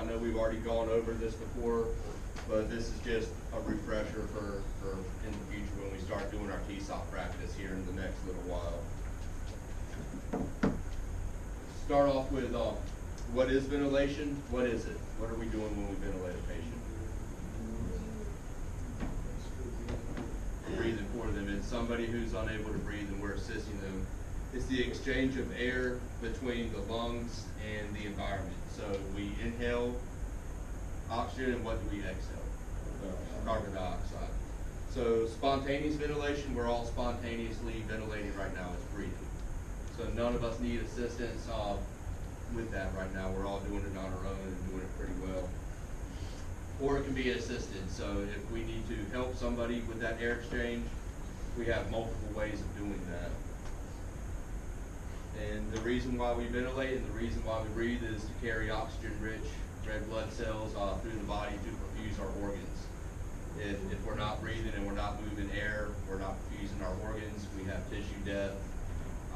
know we've already gone over this before, but this is just a refresher for in the future when we start doing our TSOP practice here in the next little while. Start off with what is ventilation? What is it? What are we doing when we ventilate a patient? Breathing for them. It's somebody who's unable to breathe and we're assisting them. It's the exchange of air between the lungs and the environment. So we inhale oxygen, and what do we exhale? Carbon dioxide. So spontaneous ventilation, we're all spontaneously ventilating right now. It's breathing. So none of us need assistance with that right now. We're all doing it on our own and doing it pretty well. Or it can be assisted. So if we need to help somebody with that air exchange, we have multiple ways of doing that. And the reason why we ventilate and the reason why we breathe is to carry oxygen-rich red blood cells through the body to perfuse our organs. If we're not breathing and we're not moving air, we're not perfusing our organs, we have tissue death.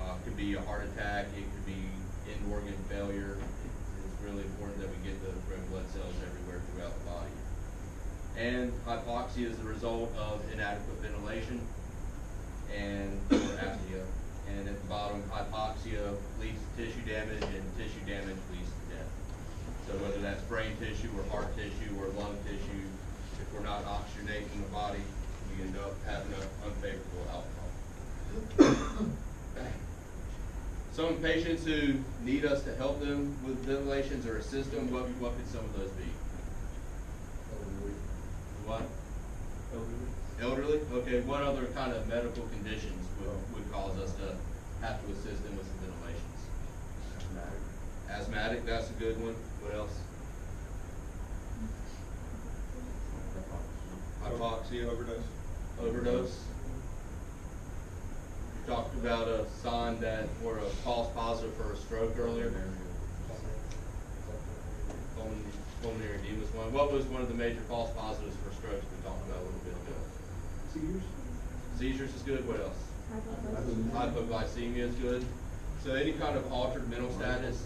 It could be a heart attack, it could be end-organ failure. It's really important that we get the red blood cells everywhere throughout the body. And hypoxia is the result of inadequate ventilation and or apnea. And at the bottom, hypoxia leads to tissue damage, and tissue damage leads to death. So whether that's brain tissue or heart tissue or lung tissue, if we're not oxygenating the body, we end up having an unfavorable outcome. Some patients who need us to help them with ventilations or assist them, what could some of those be? What? Elderly? Okay, what other kind of medical conditions would cause us to have to assist them with some ventilations? Asthmatic, that's a good one. What else? Hypoxia. Overdose. We talked about a sign that, or a false positive for a stroke earlier. Pulmonary edema is one. What was one of the major false positives for strokes we talked about a little bit ago? Seizures. Seizures is good. What else? Hypoglycemia is good. So any kind of altered mental status,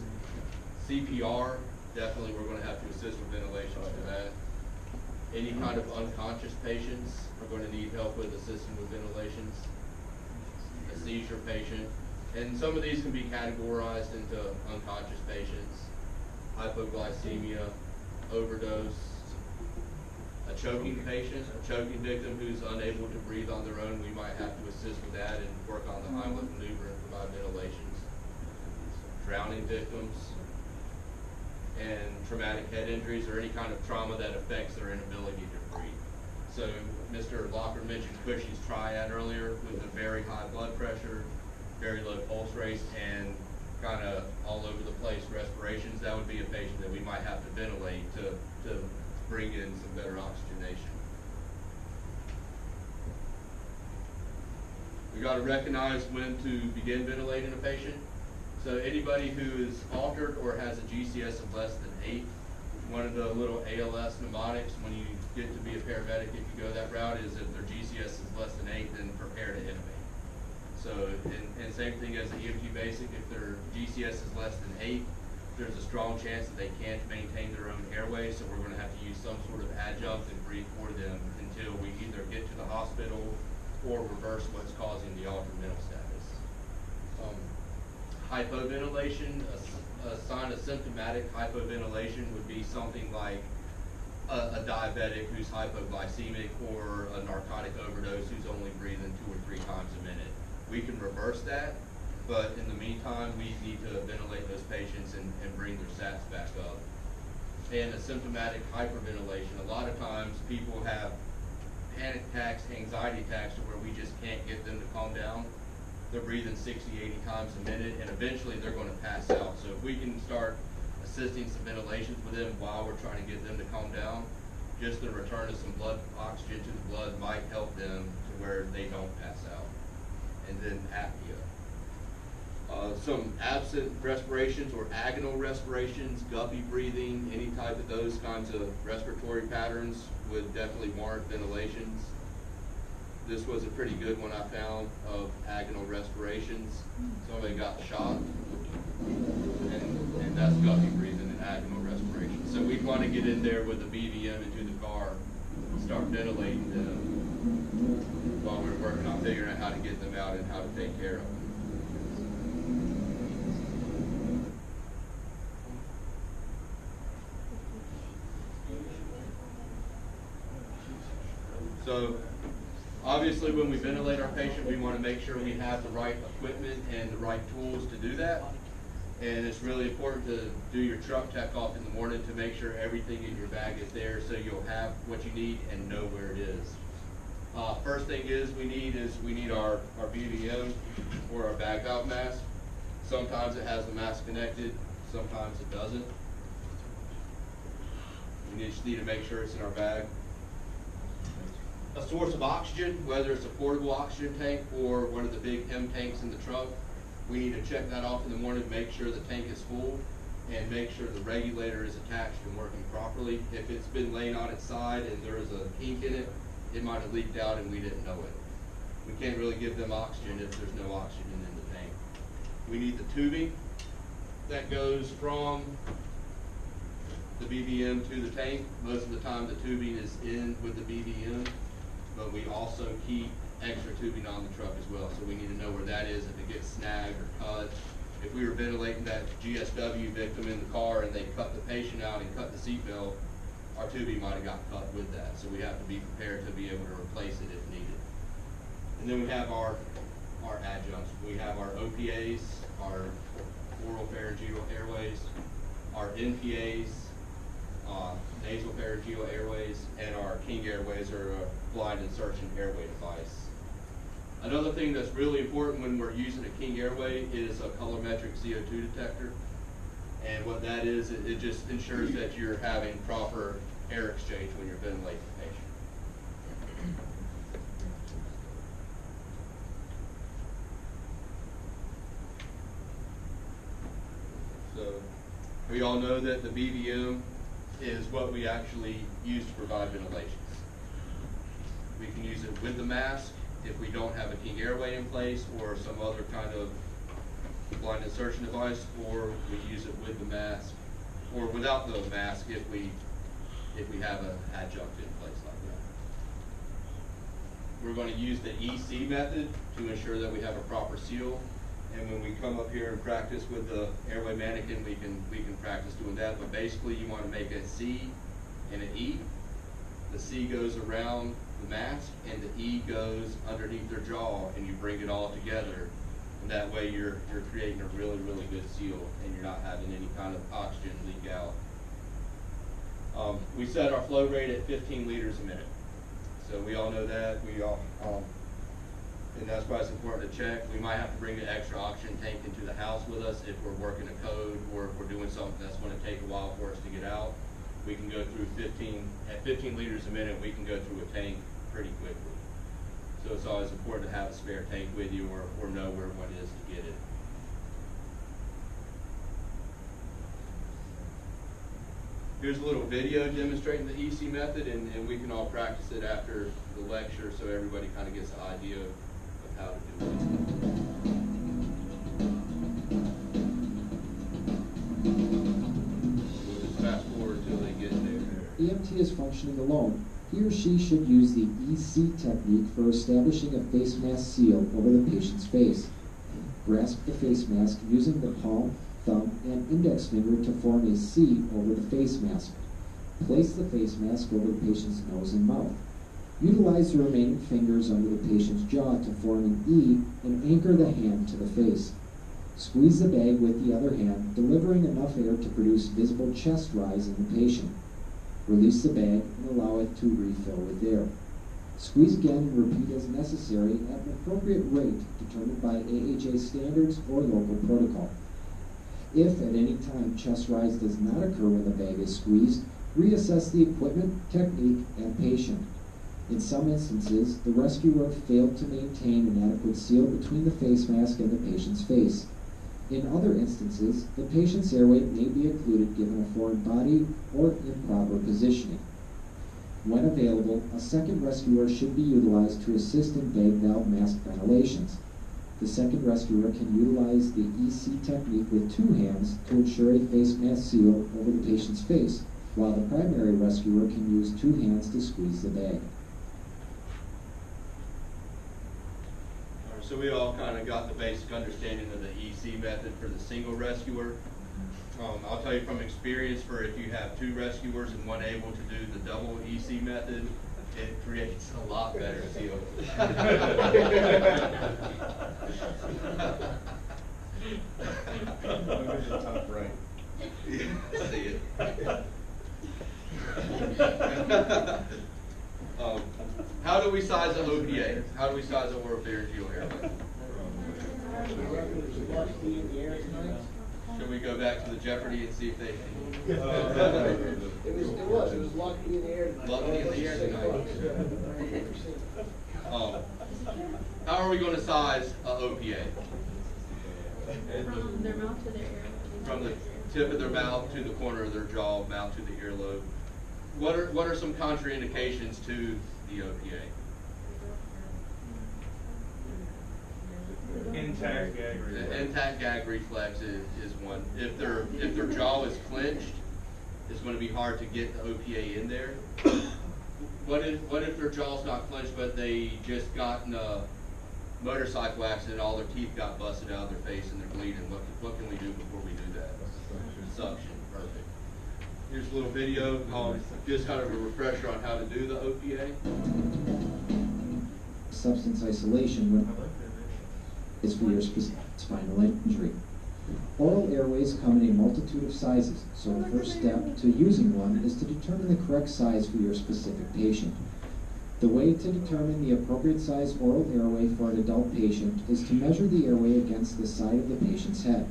CPR, definitely we're going to have to assist with ventilation for that. Any kind of unconscious patients are going to need help with assisting with ventilations. A seizure patient, and some of these can be categorized into unconscious patients, hypoglycemia, overdose, a choking patient, a choking victim who's unable to breathe on their own. We might have to assist with that and work on the Heimlich maneuver and provide ventilations. Drowning victims, and traumatic head injuries or any kind of trauma that affects their inability to breathe. So Mr. Locker mentioned Cushing's triad earlier with a very high blood pressure, very low pulse rates, and kind of all over the place respirations. That would be a patient that we might have to ventilate to bring in some better oxygenation. We got to recognize when to begin ventilating a patient. So anybody who is altered or has a GCS of less than 8, one of the little ALS mnemonics when you get to be a paramedic, if you go that route, is if their GCS is less than 8, then prepare to intubate. So, and same thing as the EMT basic, if their GCS is less than 8, there's a strong chance that they can't maintain their own airway, so we're going to have to use some sort of adjunct and breathe for them until we either get to the hospital or reverse what's causing the altered mental status. Hypoventilation, a sign of symptomatic hypoventilation would be something like a diabetic who's hypoglycemic or a narcotic overdose who's only breathing 2 or 3 times a minute. We can reverse that, but in the meantime, we need to ventilate those patients and bring their sats back up. And a symptomatic hyperventilation, a lot of times people have panic attacks, anxiety attacks, to where we just can't get them to calm down. They're breathing 60, 80 times a minute, and eventually they're going to pass out. So if we can start assisting some ventilations with them while we're trying to get them to calm down, just the return of some blood oxygen to the blood might help them to where they don't pass out. And then apnea. Some absent respirations or agonal respirations, guppy breathing, any type of those kinds of respiratory patterns would definitely warrant ventilations. This was a pretty good one I found of agonal respirations. Somebody got shot, and that's guppy breathing and agonal respiration. So we'd want to get in there with the BVM into the car and start ventilating them while we're working on figuring out how to get them out and how to take care of them. So obviously when we ventilate our patient, we want to make sure we have the right equipment and the right tools to do that. And it's really important to do your truck check off in the morning to make sure everything in your bag is there so you'll have what you need and know where it is. First thing we need our BVM or our bag valve mask. Sometimes it has the mask connected, sometimes it doesn't. We just need to make sure it's in our bag. A source of oxygen, whether it's a portable oxygen tank or one of the big M tanks in the truck, we need to check that off in the morning, make sure the tank is full, and make sure the regulator is attached and working properly. If it's been laying on its side and there is a kink in it, it might have leaked out and we didn't know it. We can't really give them oxygen if there's no oxygen in the tank. We need the tubing that goes from the BVM to the tank. Most of the time the tubing is in with the BVM, but we also keep extra tubing on the truck as well. So we need to know where that is if it gets snagged or cut. If we were ventilating that GSW victim in the car and they cut the patient out and cut the seatbelt, our tubing might have got cut with that. So we have to be prepared to be able to replace it if needed. And then we have our adjuncts. We have our OPAs, our oral pharyngeal airways, our NPAs, nasal pharyngeal airways, and our King airways, or a blind insertion airway device. Another thing that's really important when we're using a King airway is a colorimetric CO2 detector. And what that is, it just ensures that you're having proper air exchange when you're ventilating the patient. So we all know that the BVM is what we actually use to provide ventilation. We can use it with the mask if we don't have a King airway in place or some other kind of blind insertion device, or we use it with the mask, or without the mask if we have an adjunct in place like that. We're going to use the EC method to ensure that we have a proper seal. And when we come up here and practice with the airway mannequin, we can practice doing that. But basically, you want to make a C and an E. The C goes around the mask, and the E goes underneath their jaw, and you bring it all together. And that way, you're creating a really, really good seal, and you're not having any kind of oxygen leak out. We set our flow rate at 15 liters a minute. So we all know that. And that's why it's important to check. We might have to bring the extra oxygen tank into the house with us if we're working a code or if we're doing something that's going to take a while for us to get out. We can go through 15 liters a minute, we can go through a tank pretty quickly. So it's always important to have a spare tank with you or know where one is to get it. Here's a little video demonstrating the EC method, and we can all practice it after the lecture so everybody kind of gets an idea of how to do it. We'll just fast forward until they get there. EMT is functioning alone. He or she should use the EC technique for establishing a face mask seal over the patient's face. Grasp the face mask using the palm, thumb, and index finger to form a C over the face mask. Place the face mask over the patient's nose and mouth. Utilize the remaining fingers under the patient's jaw to form an E and anchor the hand to the face. Squeeze the bag with the other hand, delivering enough air to produce visible chest rise in the patient. Release the bag and allow it to refill with air. Squeeze again and repeat as necessary at an appropriate rate determined by AHA standards or local protocol. If at any time chest rise does not occur when the bag is squeezed, reassess the equipment, technique, and patient. In some instances, the rescuer failed to maintain an adequate seal between the face mask and the patient's face. In other instances, the patient's airway may be occluded given a foreign body or improper positioning. When available, a second rescuer should be utilized to assist in bag valve mask ventilations. The second rescuer can utilize the EC technique with two hands to ensure a face mask seal over the patient's face. while the primary rescuer can use 2 hands to squeeze the bag. All right, so we all kind of got the basic understanding of the EC method for the single rescuer. I'll tell you from experience, for if you have 2 rescuers and one able to do the double EC method, it creates a lot better seal. Top right. See it. How do we size an OPA? How do we size an oropharyngeal airway? Should we go back to the Jeopardy and see if they can? It was lucky in the air tonight. Lucky in the air tonight. How are we going to size an OPA? From their mouth to their ear. From the tip of their mouth to the corner of their jaw, mouth to the earlobe. What are some contraindications to the OPA? Intact gag reflex. The intact gag reflex is one. If their jaw is clenched, it's going to be hard to get the OPA in there. What if their jaw's not clenched, but they just got in a motorcycle accident, all their teeth got busted out of their face and they're bleeding? What can we do before we do that? Suction. Perfect. Here's a little video, just kind of a refresher on how to do the OPA. Substance isolation is for your spinal injury. Oral airways come in a multitude of sizes, so the first step to using one is to determine the correct size for your specific patient. The way to determine the appropriate size oral airway for an adult patient is to measure the airway against the side of the patient's head.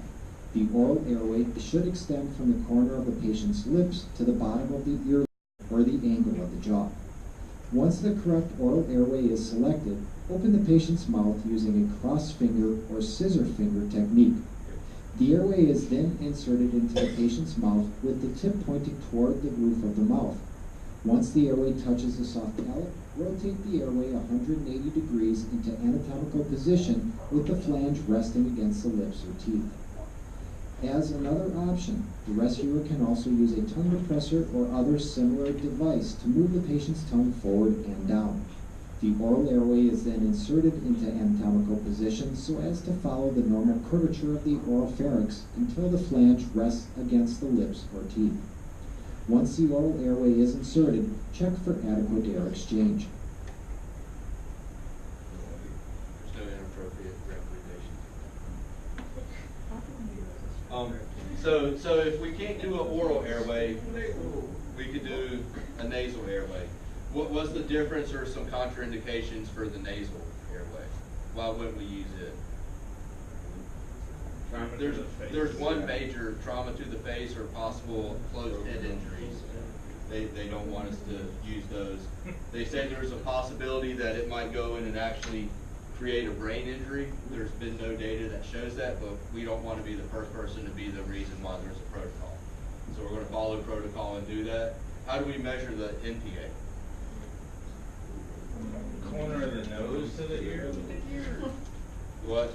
The oral airway should extend from the corner of the patient's lips to the bottom of the ear or the angle of the jaw. Once the correct oral airway is selected, open the patient's mouth using a cross finger or scissor finger technique. The airway is then inserted into the patient's mouth with the tip pointing toward the roof of the mouth. Once the airway touches the soft palate, rotate the airway 180 degrees into anatomical position with the flange resting against the lips or teeth. As another option, the rescuer can also use a tongue depressor or other similar device to move the patient's tongue forward and down. The oral airway is then inserted into anatomical position so as to follow the normal curvature of the oral pharynx until the flange rests against the lips or teeth. Once the oral airway is inserted, check for adequate air exchange. There's no inappropriate recommendations. So if we can't do an oral airway, we could do a nasal airway. What was the difference or some contraindications for the nasal airway? Why wouldn't we use it? There's one major trauma to the face or possible closed head injuries. They don't want us to use those. They say there's a possibility that it might go in and actually create a brain injury. There's been no data that shows that, but we don't want to be the first person to be the reason why there's a protocol. So we're going to follow protocol and do that. How do we measure the NPA? Corner of the nose to the ear. What?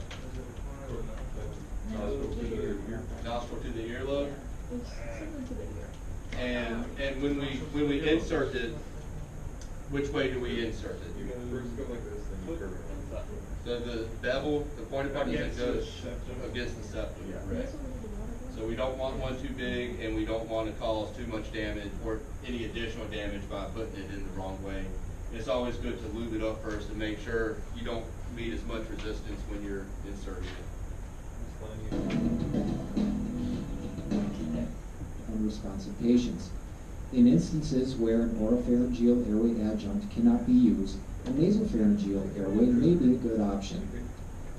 Nostril to the ear. Nostril to the earlobe. It's similar to the ear. And when we insert it, which way do we insert it? You're gonna first go like this, then you curve it. So the bevel, the pointed part, Against the goes septum. against the septum. Yeah. Right. So we don't want one too big, and we don't want to cause too much damage or any additional damage by putting it in the wrong way. It's always good to lube it up first and make sure you don't meet as much resistance when you're inserting it. Unresponsive patients. In instances where an oropharyngeal airway adjunct cannot be used, a nasopharyngeal airway may be a good option.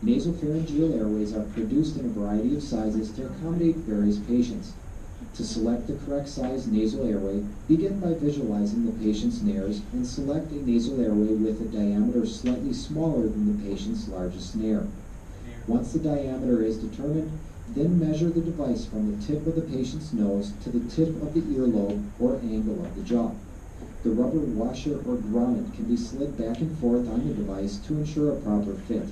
Nasopharyngeal airways are produced in a variety of sizes to accommodate various patients. To select the correct size nasal airway, begin by visualizing the patient's nares and select a nasal airway with a diameter slightly smaller than the patient's largest nare. Once the diameter is determined, then measure the device from the tip of the patient's nose to the tip of the earlobe or angle of the jaw. The rubber washer or grommet can be slid back and forth on the device to ensure a proper fit.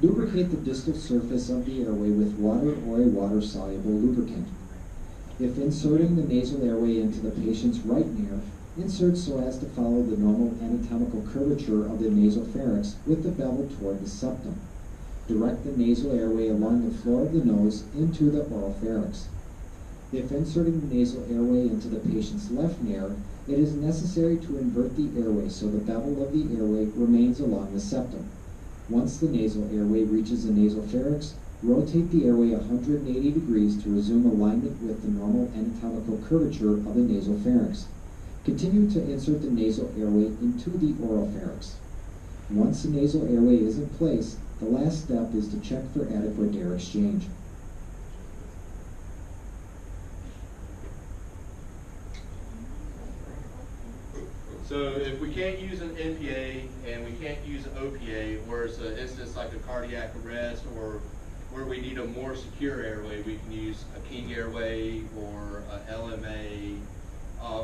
Lubricate the distal surface of the airway with water or a water-soluble lubricant. If inserting the nasal airway into the patient's right ear, insert so as to follow the normal anatomical curvature of the nasopharynx with the bevel toward the septum. Direct the nasal airway along the floor of the nose into the oropharynx. If inserting the nasal airway into the patient's left ear, it is necessary to invert the airway so the bevel of the airway remains along the septum. Once the nasal airway reaches the nasopharynx, rotate the airway 180 degrees to resume alignment with the normal anatomical curvature of the nasopharynx. Continue to insert the nasal airway into the oropharynx. Once the nasal airway is in place, the last step is to check for adequate air exchange. So if we can't use an NPA and we can't use an OPA, or it's an instance like a cardiac arrest or where we need a more secure airway, we can use a King airway or a LMA,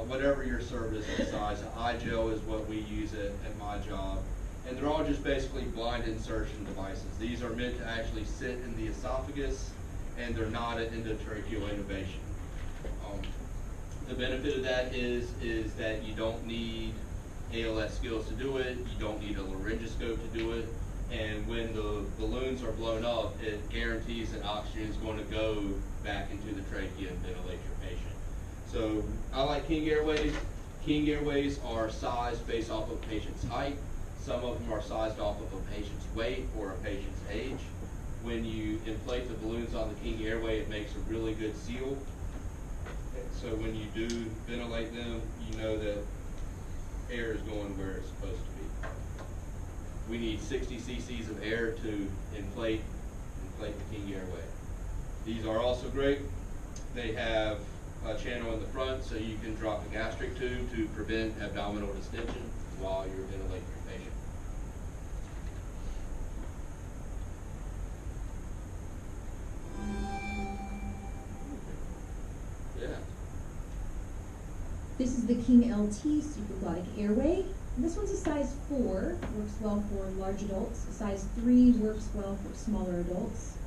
whatever your service decides. An iGel is what we use at my job. And they're all just basically blind insertion devices. These are meant to actually sit in the esophagus, and they're not an endotracheal intubation. The benefit of that is that you don't need ALS skills to do it, you don't need a laryngoscope to do it, and when the balloons are blown up, it guarantees that oxygen is going to go back into the trachea and ventilate your patient. So I like King Airways. King Airways are sized based off of a patient's height. Some of them are sized off of a patient's weight or a patient's age. When you inflate the balloons on the King Airway, it makes a really good seal. So when you do ventilate them, you know that air is going where it's supposed to be. We need 60 cc's of air to inflate the King Airway. These are also great. They have a channel in the front so you can drop a gastric tube to prevent abdominal distension while you're ventilating your patient. Yeah. This is the King LT supraglottic airway. And this one's a size 4, works well for large adults. A size 3 works well for smaller adults.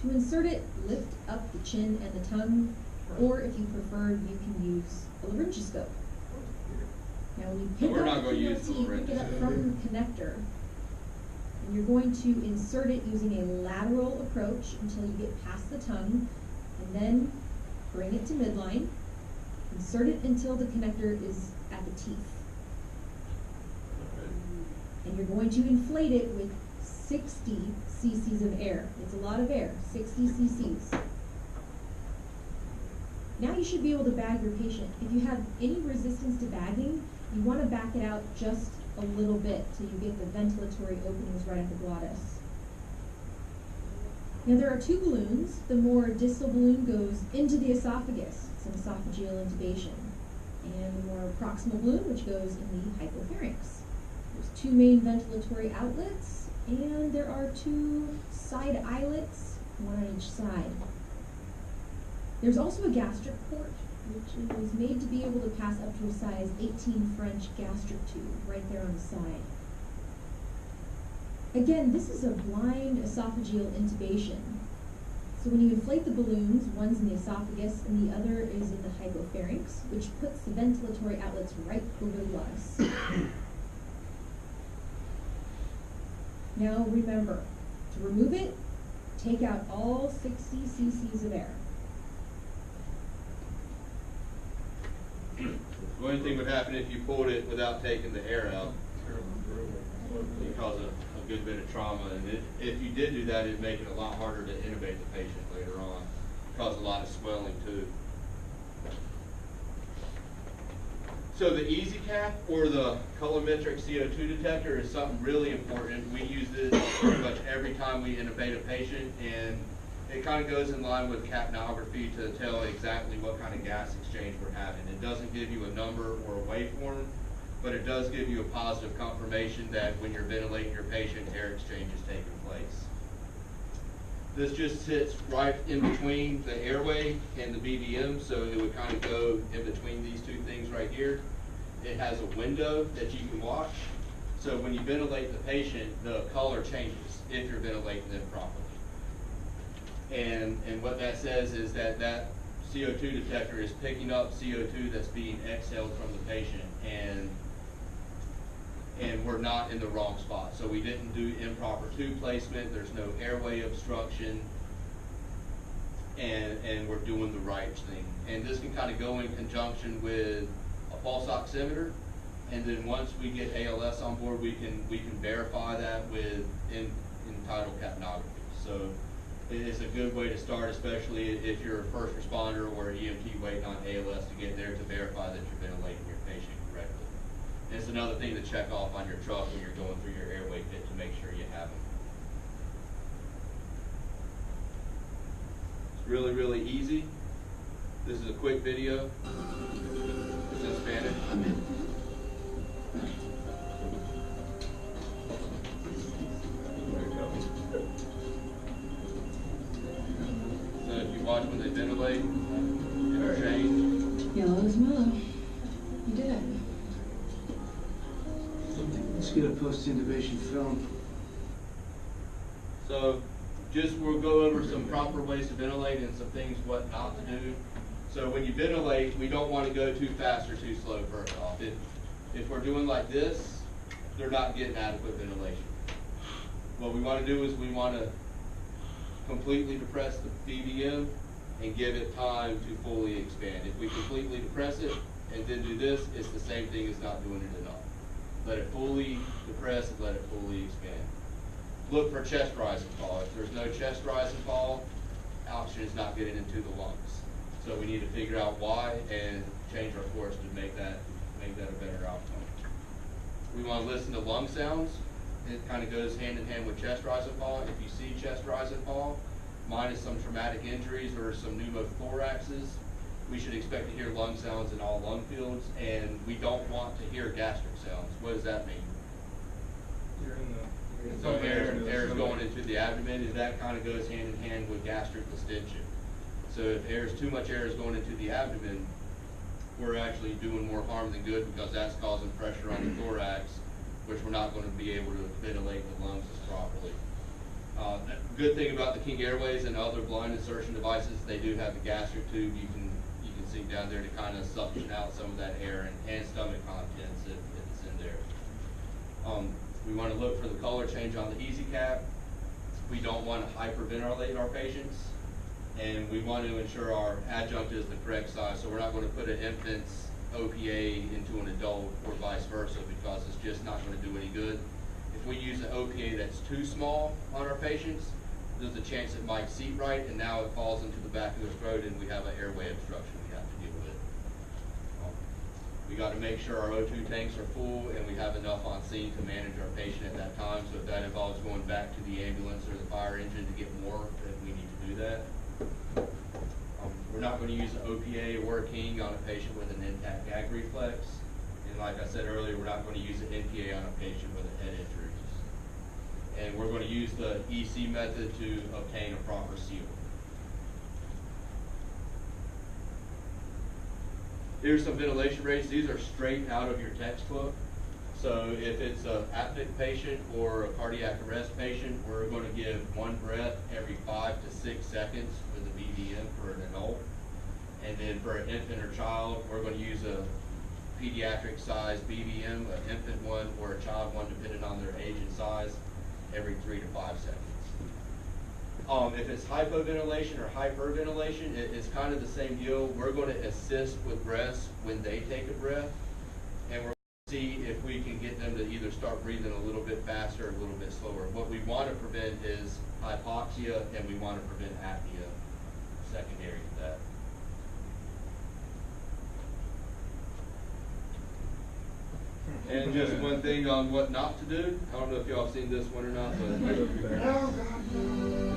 To insert it, lift up the chin and the tongue, or if you prefer, you can use a laryngoscope. Now when you pick We're up not the going to King use the LT, pick it up from the connector, and you're going to insert it using a lateral approach until you get past the tongue, and then bring it to midline. Insert it until the connector is at the teeth. And you're going to inflate it with 60 cc's of air. It's a lot of air, 60 cc's. Now you should be able to bag your patient. If you have any resistance to bagging, you want to back it out just a little bit till you get the ventilatory openings right at the glottis. Now there are 2 balloons. The more distal balloon goes into the esophagus. It's an esophageal intubation. And the more proximal balloon, which goes in the hypopharynx. There's 2 main ventilatory outlets, and there are 2 side eyelets, one on each side. There's also a gastric port, which is made to be able to pass up to a size 18 French gastric tube right there on the side. Again, this is a blind esophageal intubation. So when you inflate the balloons, one's in the esophagus and the other is in the hypopharynx, which puts the ventilatory outlets right over the glottis. Now remember, to remove it, take out all 60 cc's of air. The only thing would happen if you pulled it without taking the air out. You cause a good bit of trauma, and if you did do that, it'd make it a lot harder to intubate the patient later on. Cause a lot of swelling too. So the Easy Cap or the colorimetric CO2 detector is something really important. We use this pretty much every time we intubate a patient, and it kind of goes in line with capnography to tell exactly what kind of gas exchange we're having. It doesn't give you a number or a waveform, but it does give you a positive confirmation that when you're ventilating your patient, air exchange is taking place. This just sits right in between the airway and the BVM, so it would kind of go in between these 2 things right here. It has a window that you can watch, so when you ventilate the patient, the color changes if you're ventilating them properly. And what that says is that CO2 detector is picking up CO2 that's being exhaled from the patient, and we're not in the wrong spot. So we didn't do improper tube placement, there's no airway obstruction, and we're doing the right thing. And this can kind of go in conjunction with a pulse oximeter, and then once we get ALS on board, we can verify that with in-tidal capnography. So it's a good way to start, especially if you're a first responder or an EMT waiting on ALS to get there to verify that you're ventilating your patient correctly. And it's another thing to check off on your truck when you're going through your airway pit to make sure you have them. It's really, really easy. This is a quick video. It's in Spanish. So if you watch when they ventilate, interchange. Yellow is mellow. You did it. Let's get a post-intubation film. So just we'll go over some proper ways to ventilate and some things what not to do. So when you ventilate, we don't want to go too fast or too slow first off. If we're doing like this, they're not getting adequate ventilation. What we want to do is we want to completely depress the BVM and give it time to fully expand. If we completely depress it and then do this, it's the same thing as not doing it enough. Let it fully depress and let it fully expand. Look for chest rise and fall. If there's no chest rise and fall, oxygen is not getting into the lungs. So we need to figure out why and change our course to make that a better outcome. We want to listen to lung sounds. It kind of goes hand in hand with chest rise and fall. If you see chest rise and fall, minus some traumatic injuries or some pneumothoraxes, we should expect to hear lung sounds in all lung fields, and we don't want to hear gastric sounds. What does that mean? You're in the. So air is going into the abdomen, and that kind of goes hand in hand with gastric distension. So if too much air is going into the abdomen, we're actually doing more harm than good because that's causing pressure on the thorax, which we're not going to be able to ventilate the lungs as properly. Good thing about the King Airways and other blind insertion devices, they do have the gastric tube. You can see down there to kind of suction out some of that air and stomach contents if it's in there. We want to look for the color change on the easy cap. We don't want to hyperventilate our patients, and we want to ensure our adjunct is the correct size. So we're not going to put an infant's OPA into an adult or vice versa because it's just not going to do any good. If we use an OPA that's too small on our patients, there's a chance it might seat right, and now it falls into the back of their throat, and we have an airway obstruction we have to deal with. We got to make sure our O2 tanks are full and we have enough on scene to manage our patient at that time. So if that involves going back to the ambulance or the fire engine to get more, then we need to do that. We're not going to use an OPA or a King on a patient with an intact gag reflex. And like I said earlier, we're not going to use an NPA on a patient with a head injury. And we're going to use the EC method to obtain a proper seal. Here's some ventilation rates. These are straight out of your textbook. So if it's an apneic patient or a cardiac arrest patient, we're going to give one breath every 5 to 6 seconds with a BVM for an adult. And then for an infant or child, we're going to use a pediatric size BVM, an infant one or a child one, depending on their age and size, every 3 to 5 seconds. If it's hypoventilation or hyperventilation, it's kind of the same deal. We're going to assist with breaths when they take a breath, and we're going to see if we can get them to either start breathing a little bit faster or a little bit slower. What we want to prevent is hypoxia, and we want to prevent apnea secondary to that. And just one thing on what not to do. I don't know if y'all have seen this one or not, but it's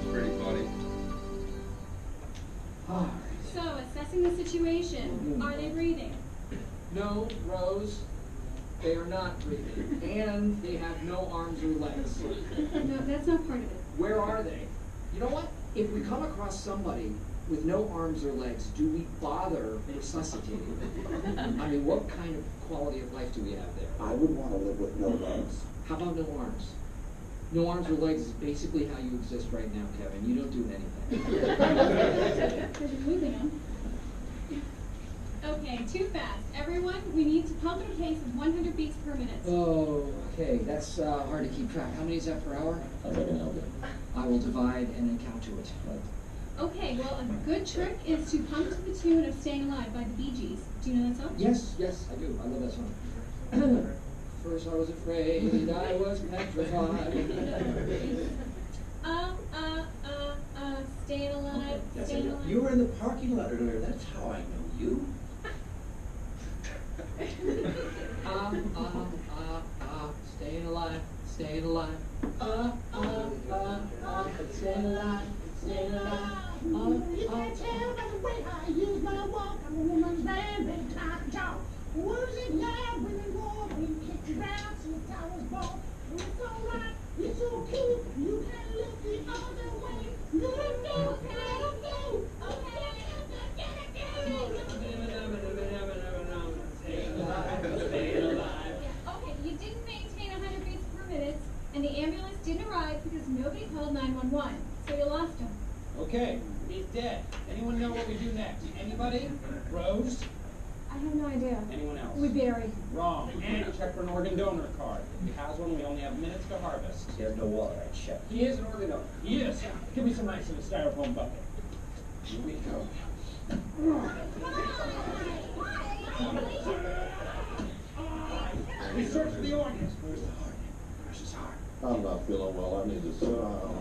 pretty funny. So, assessing the situation, are they breathing? No, Rose, they are not breathing, and they have no arms or legs. No, that's not part of it. Where are they? You know what? If we come across somebody with no arms or legs, do we bother resuscitating them? I mean, what kind of quality of life do we have there? I would want to live with no legs. How about no arms? No arms or legs is basically how you exist right now, Kevin. You don't do anything. Because you're losing them. Okay, too fast. Everyone, we need to pump at a pace of 100 beats per minute. Oh, okay, that's hard to keep track. How many is that per hour? I will divide and then count to it. Okay, well, a good trick is to pump to the tune of Staying Alive by the Bee Gees. Do you know that song? Yes, yes, I do. I love that song. First I was afraid, I was petrified. Staying alive, That's staying it. alive. You were in the parking lot earlier, that's how I know you. Staying alive, staying alive. Staying alive, staying alive. You can't tell by the way I use my walk. I'm a woman's man, big time talk. Words in love, women war, we kick you round since I was born. And it's alright, it's okay, you can look the other way. Let go, Okay, you didn't maintain 100 beats per minute, and the ambulance didn't arrive because nobody called 911. So you lost him. Okay, he's dead. Anyone know what we do next? Anybody? Rose? I have no idea. Anyone else? We bury. Wrong. And check for an organ donor card. If he has one, we only have minutes to harvest. He has no wallet, I checked. He is an organ donor. He is. Give me some ice in a styrofoam bucket. Here we go. We search for the organs. Where's the heart? Where's his heart? I'm not feeling well, I need to sit down.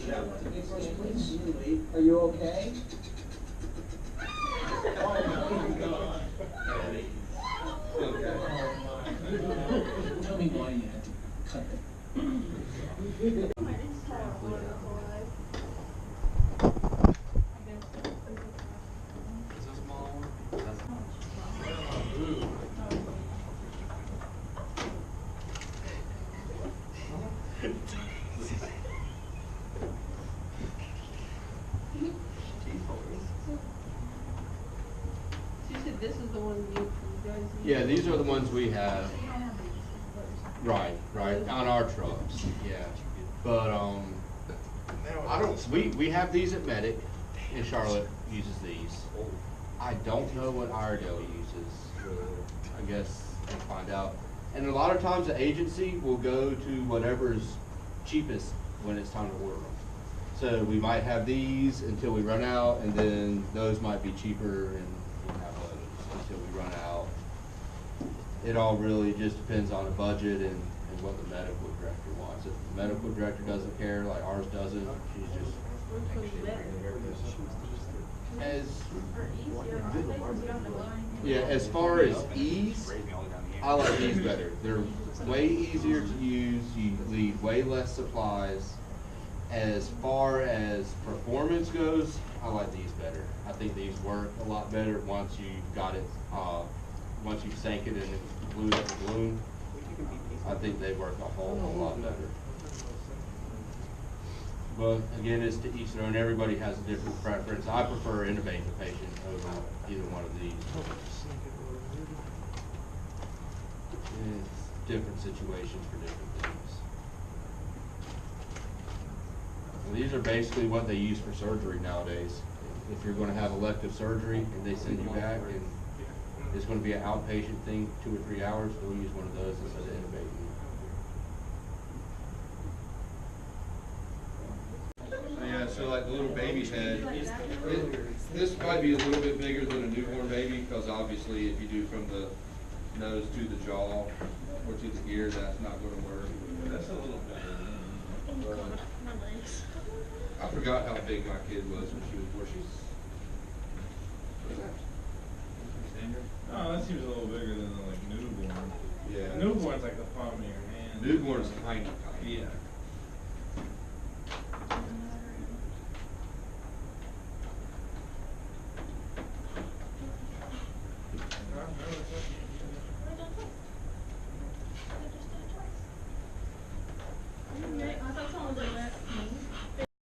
Shout to me first, please. Are you okay? Tell me why you had to cut it. You said this is the one you guys use? Yeah, these are the ones we have. Right, on our trucks, yeah. But, I don't, we have these at Medic, and Charlotte uses these. I don't know what Iredale uses, I guess we'll find out. And a lot of times the agency will go to whatever's cheapest when it's time to order them. So we might have these until we run out, and then those might be cheaper, and we'll have those until we run out. It all really just depends on the budget and what the medical director wants. If the medical director doesn't care, like ours doesn't, she's just. As far as ease, I like these better. They're way easier to use, you need way less supplies. As far as performance goes, I like these better. I think these work a lot better once you've got it, once you sank it and it's glued up the balloon. I think they work a whole lot better. But again, it's to each their own. Everybody has a different preference. I prefer intubating the patient over either one of these. It's different situations for different things. And these are basically what they use for surgery nowadays. If you're going to have elective surgery and they send you back and it's going to be an outpatient thing, 2 or 3 hours, they'll use one of those instead of intubating. Yeah, so like the little baby head, this might be a little bit bigger than a newborn baby because obviously if you do from the nose to the jaw or to the ear, that's not going to work. That's a little better. I forgot how big my kid was when she was born. Standard? Oh, that seems a little bigger than the like newborn. Yeah. Newborn's like the palm of your hand. Newborn's tiny. Yeah.